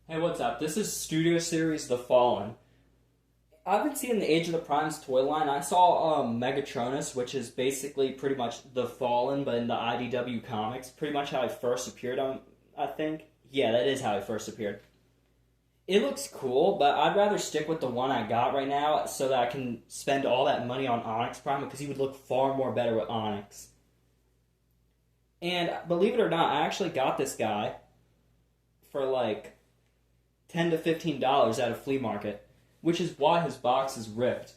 Hey, what's up? This is Studio Series The Fallen. I've been seeing the Age of the Primes toy line. I saw Megatronus, which is basically pretty much The Fallen, but in the IDW comics. Pretty much how he first appeared on, I think. Yeah, that is how he first appeared. It looks cool, but I'd rather stick with the one I got right now so that I can spend all that money on Onyx Prime because he would look far more better with Onyx. And believe it or not, I actually got this guy for like $10 to $15 at a flea market, which is why his box is ripped.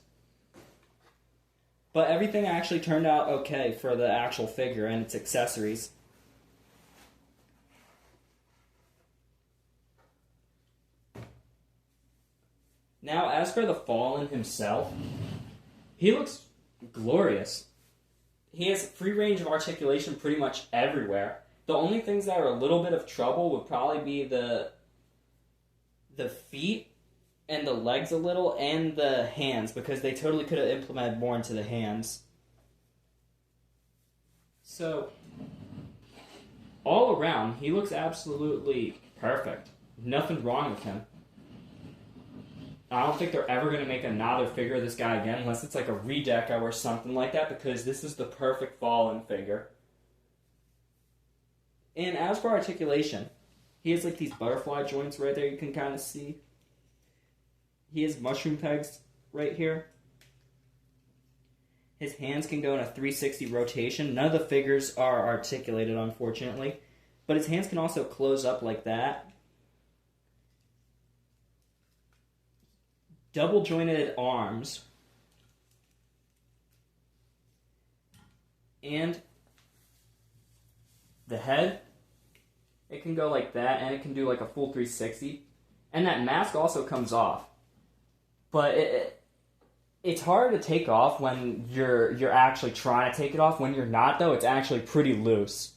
But everything actually turned out okay for the actual figure and its accessories. Now, as for the Fallen himself, he looks glorious. He has free range of articulation pretty much everywhere. The only things that are a little bit of trouble would probably be the feet and the legs a little and the hands, because they totally could have implemented more into the hands. So, all around, he looks absolutely perfect. Nothing wrong with him. I don't think they're ever going to make another figure of this guy again unless it's like a redeco or something like that, because this is the perfect Fallen figure. And as for articulation, he has like these butterfly joints right there you can kind of see. He has mushroom pegs right here. His hands can go in a 360 rotation. None of the figures are articulated, unfortunately. But his hands can also close up like that. Double jointed arms. And the head, it can go like that, and it can do like a full 360. And that mask also comes off. But it's hard to take off when you're actually trying to take it off. When you're not, though, it's actually pretty loose.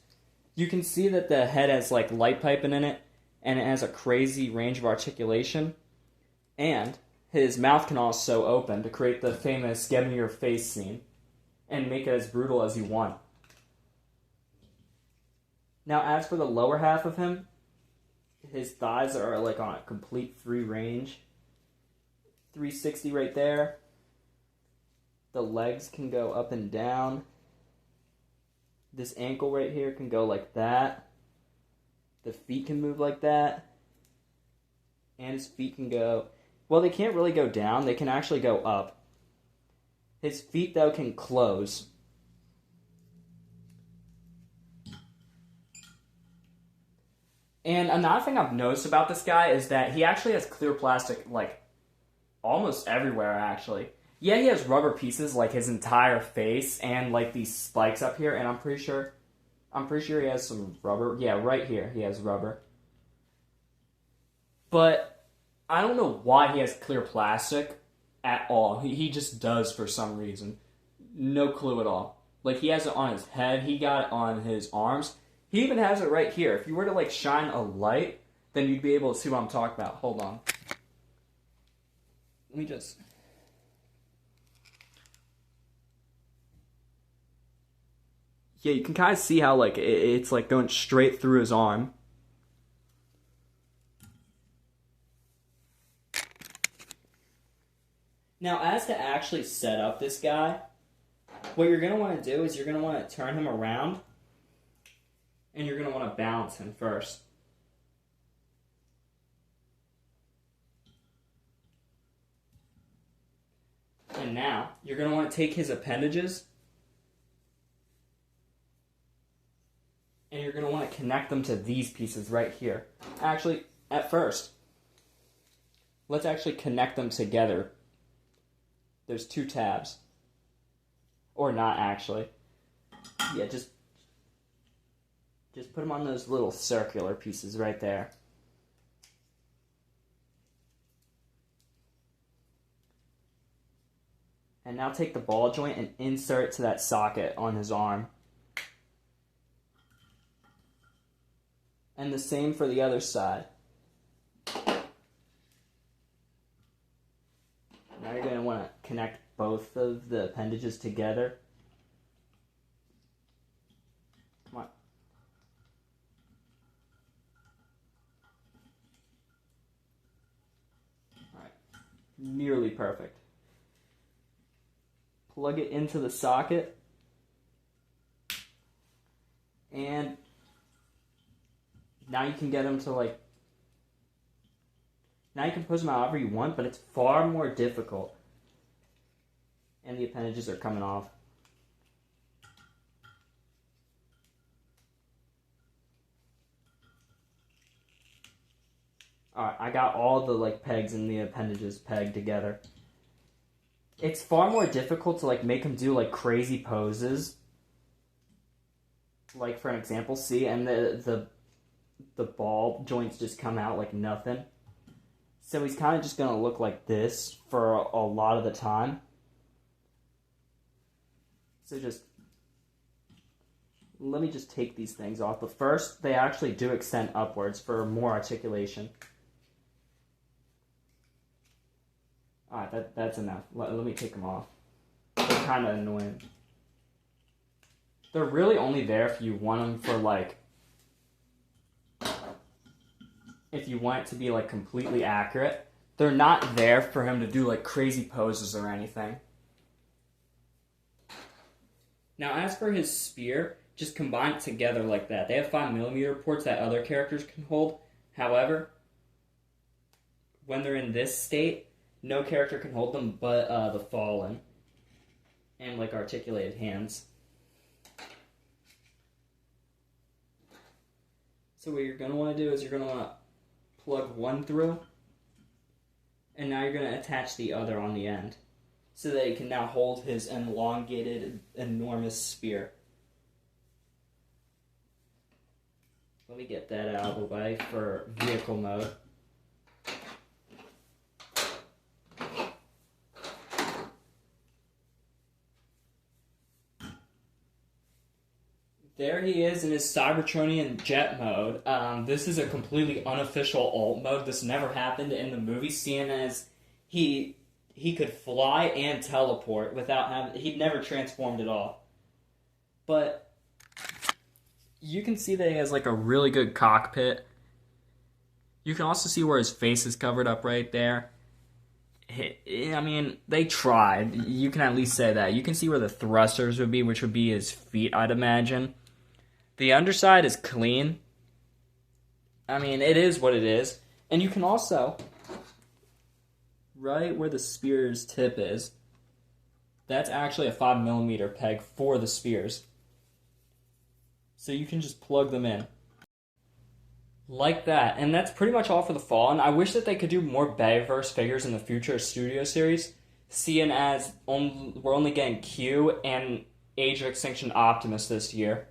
You can see that the head has like light piping in it, and it has a crazy range of articulation. And his mouth can also open to create the famous "get in your face" scene and make it as brutal as you want. Now, as for the lower half of him, his thighs are like on a complete free range. 360 right there. The legs can go up and down. This ankle right here can go like that. The feet can move like that. And his feet can go... Well, they can't really go down. They can actually go up. His feet, though, can close. And another thing I've noticed about this guy is that he actually has clear plastic, like, almost everywhere, actually. Yeah, he has rubber pieces, like his entire face, and like these spikes up here, and I'm pretty sure he has some rubber. Yeah, right here, he has rubber. But I don't know why he has clear plastic at all. He just does for some reason. No clue at all. Like, he has it on his head, he got it on his arms. He even has it right here. If you were to, like, shine a light, then you'd be able to see what I'm talking about. Hold on. Let me just... Yeah, you can kind of see how, like, it's, like, going straight through his arm. Now, as to actually set up this guy, what you're going to want to do is you're going to want to turn him around, and you're going to want to balance him first. And now, you're going to want to take his appendages, and you're going to want to connect them to these pieces right here. Actually, at first, let's actually connect them together. There's two tabs. Or not, actually. Yeah, just put them on those little circular pieces right there. And now take the ball joint and insert it to that socket on his arm. And the same for the other side. Now you're going to want to connect both of the appendages together. Come on. nearly perfect. Plug it into the socket, and now you can get them to like, now you can push them however you want, but it's far more difficult. And the appendages are coming off. Alright, I got all the like pegs and the appendages pegged together. It's far more difficult to like make them do like crazy poses. Like for an example, see, and the ball joints just come out like nothing. So he's kind of just gonna look like this for a lot of the time. So let me just take these things off. But first, they actually do extend upwards for more articulation. Alright, that's enough. Let me take them off. They're kind of annoying. They're really only there if you want them for, like, if you want it to be, like, completely accurate. They're not there for him to do, like, crazy poses or anything. Now, as for his spear, just combine it together like that. They have 5mm ports that other characters can hold. However, when they're in this state, no character can hold them but the Fallen. And, like, articulated hands. So what you're going to want to do is you're going to want to plug one through, and now you're going to attach the other on the end, so that he can now hold his elongated, enormous spear. Let me get that out of the way for vehicle mode. There he is in his Cybertronian jet mode. This is a completely unofficial alt mode. This never happened in the movie, seeing as he could fly and teleport without having... He'd never transformed at all. But you can see that he has like a really good cockpit. You can also see where his face is covered up right there. I mean, they tried. You can at least say that. You can see where the thrusters would be, which would be his feet, I'd imagine. The underside is clean. I mean, it is what it is. And you can also, right where the spear's tip is, that's actually a 5mm peg for the spears. So you can just plug them in. Like that. And that's pretty much all for the Fallen. I wish that they could do more Bayverse figures in the future Studio Series, seeing as we're only getting Q and Age of Extinction Optimus this year.